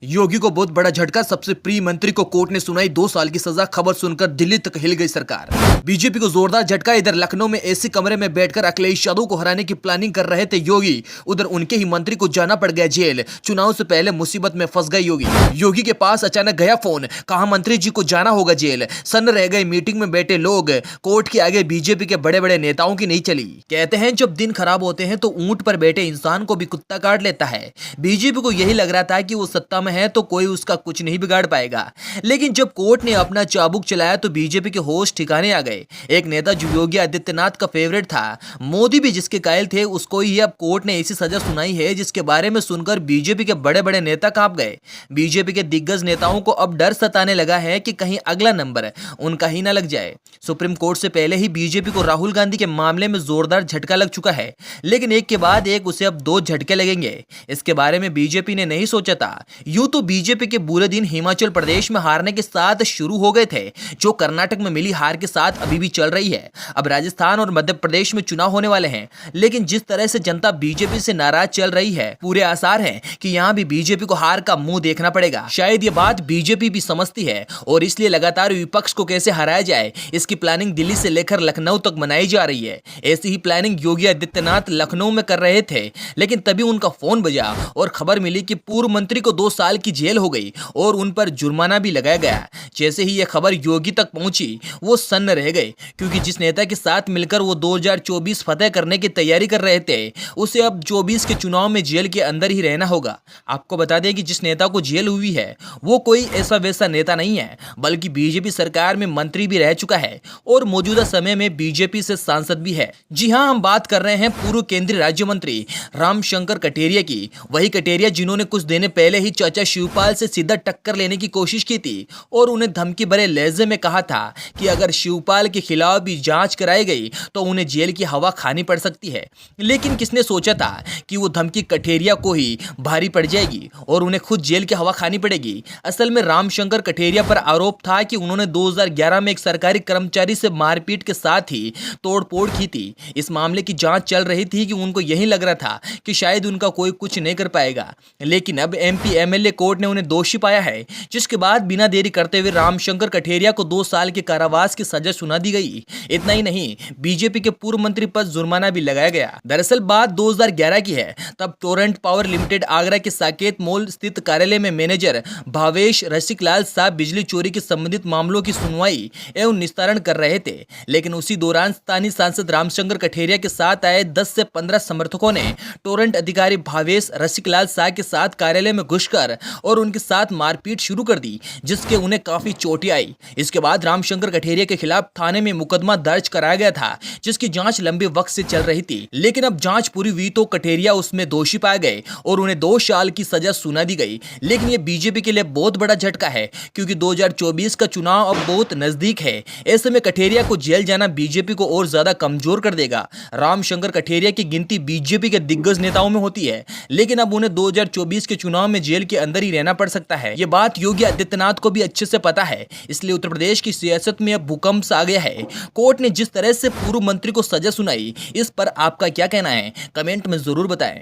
योगी को बहुत बड़ा झटका। सबसे प्रिय मंत्री को कोर्ट ने सुनाई 2 साल की सजा। खबर सुनकर दिल्ली तक हिल गई सरकार। बीजेपी को जोरदार झटका। इधर लखनऊ में एसी कमरे में बैठकर अखिलेश यादव को हराने की प्लानिंग कर रहे थे योगी, उधर उनके ही मंत्री को जाना पड़ गया जेल। चुनाव से पहले मुसीबत में फंस गए योगी के पास अचानक गया फोन, कहा मंत्री जी को जाना होगा जेल। सन्न रह गए मीटिंग में बैठे लोग। कोर्ट के आगे बीजेपी के बड़े बड़े नेताओं की नहीं चली। कहते हैं जब दिन खराब होते हैं तो ऊंट पर बैठे इंसान को भी कुत्ता काट लेता है। बीजेपी को यही लग रहा था कि वो सत्ता में है तो कोई उसका कुछ नहीं बिगाड़ पाएगा, लेकिन जब कोर्ट ने अपना चाबुक चलाया तो बीजेपी के होश ठिकाने आ गए। एक नेता जो योगी आदित्यनाथ का फेवरेट था, मोदी भी जिसके कायल थे, उसको ही अब कोर्ट ने ऐसी सजा सुनाई है जिसके बारे में सुनकर बीजेपी के बड़े बड़े नेता कांप गए। बीजेपी के दिग्गज नेताओं को अब डर सताने लगा है कि कहीं अगला नंबर उनका ही ना लग जाए। सुप्रीम कोर्ट से पहले ही बीजेपी को राहुल गांधी के मामले में जोरदार झटका लग चुका है, लेकिन एक के बाद एक उसे अब 2 झटके लगेंगे। इसके बारे में बीजेपी ने नहीं सोचा था। यूं तो बीजेपी के बुरे दिन हिमाचल प्रदेश में हारने के साथ शुरू हो गए थे, जो कर्नाटक में मिली हार के साथ अभी भी चल रही है। अब राजस्थान और मध्य प्रदेश में चुनाव होने वाले हैं, लेकिन जिस तरह से जनता बीजेपी से नाराज चल रही है, पूरे आसार हैं कि यहां भी बीजेपी को हार का मुंह देखना पड़ेगा। शायद ये बात बीजेपी भी समझती है और इसलिए लगातार विपक्ष को कैसे हराया जाए, इसकी प्लानिंग दिल्ली से लेकर लखनऊ तक बनाई जा रही है। ऐसी ही प्लानिंग योगी आदित्यनाथ लखनऊ में कर रहे थे, लेकिन तभी उनका फोन बजा और खबर मिली कि पूर्व मंत्री को 2 साल की जेल हो गई और उन पर जुर्माना भी लगाया गया। जैसे ही यह खबर योगी तक पहुंची, वो सन्न रह गए, क्योंकि जिस नेता के साथ मिलकर वो 2024 फतेह करने की तैयारी कर रहे थे, उसे अब 24 के चुनाव में जेल के अंदर ही रहना होगा। आपको बता दें कि जिस नेता को जेल हुई है वो कोई ऐसा वैसा नेता नहीं है, बल्कि बीजेपी सरकार में मंत्री भी रह चुका है और मौजूदा समय में बीजेपी से सांसद भी है। जी हां, हम बात कर रहे हैं पूर्व केंद्रीय राज्य मंत्री रामशंकर कठेरिया की। वही कठेरिया जिन्होंने कुछ दिन पहले ही चाचा शिवपाल से सीधा टक्कर लेने की कोशिश की थी और उन्हें धमकी भरे लहजे में कहा था कि अगर शिवपाल के खिलाफ भी जांच कराई गई तो उन्हें जेल की हवा खानी पड़ सकती है। लेकिन किसने सोचा था कि वो धमकी कठेरिया को ही भारी पड़ जाएगी और उन्हें खुद जेल की हवा खानी पड़ेगी। असल में रामशंकर कठेरिया पर आरोप था कि उन्होंने 2011 में एक सरकारी कर्मचारी से मारपीट के साथ ही तोड़फोड़ की थी। इस मामले की जांच चल रही थी कि उनको यही लग रहा था कि शायद उनका कोई कुछ नहीं कर पाएगा, लेकिन अब एमपी एमएलए कोर्ट ने उन्हें दोषी पाया है, जिसके बाद बिना देरी करते हुए रामशंकर कठेरिया को 2 साल के कारावास की सजा सुना दी गई। इतना ही नहीं, बीजेपी के पूर्व मंत्री पर जुर्माना भी लगाया गया। दरअसल बात 2011 की है। तब टोरेंट पावर लिमिटेड आगरा के साकेत मॉल स्थित कार्यालय में मैनेजर भावेश रसिकलाल साहब बिजली चोरी के संबंधित मामलों की सुनवाई एवं निस्तारण कर रहे थे, लेकिन उसी दौरान स्थानीय सांसद रामशंकर कठेरिया के साथ आए 10 से 15 समर्थकों ने टोरेंट अधिकारी भावेश रसिकलाल साह के साथ कार्यालय में घुसकर और उनके साथ मारपीट शुरू कर दी, जिसके उन्हें काफी चोटें आई। इसके बाद रामशंकर कठेरिया के खिलाफ थाने में मुकदमा दर्ज कराया गया था, जिसकी जांच लंबे वक्त से चल रही थी। लेकिन अब जांच पूरी हुई तो कठेरिया उसमें दोषी पाए गए और उन्हें 2 साल की सजा सुना दी गई। लेकिन यह बीजेपी के लिए बहुत बड़ा झटका है, क्योंकि 2024 का चुनाव अब बहुत नजदीक है। ऐसे में कठेरिया को जेल जाना बीजेपी को और ज्यादा कमजोर कर देगा। रामशंकर कठेरिया की गिनती बीजेपी के दिग्गज नेताओं में होती है, लेकिन अब उन्हें 2024 के चुनाव में जेल के अंदर ही रहना पड़ सकता है। यह बात योगी आदित्यनाथ को भी अच्छे से पता है, इसलिए उत्तर प्रदेश की सियासत में अब भूकंप सा आ गया है। कोर्ट ने जिस तरह से पूर्व मंत्री को सजा सुनाई, इस पर आपका क्या कहना है, कमेंट में जरूर बताएं।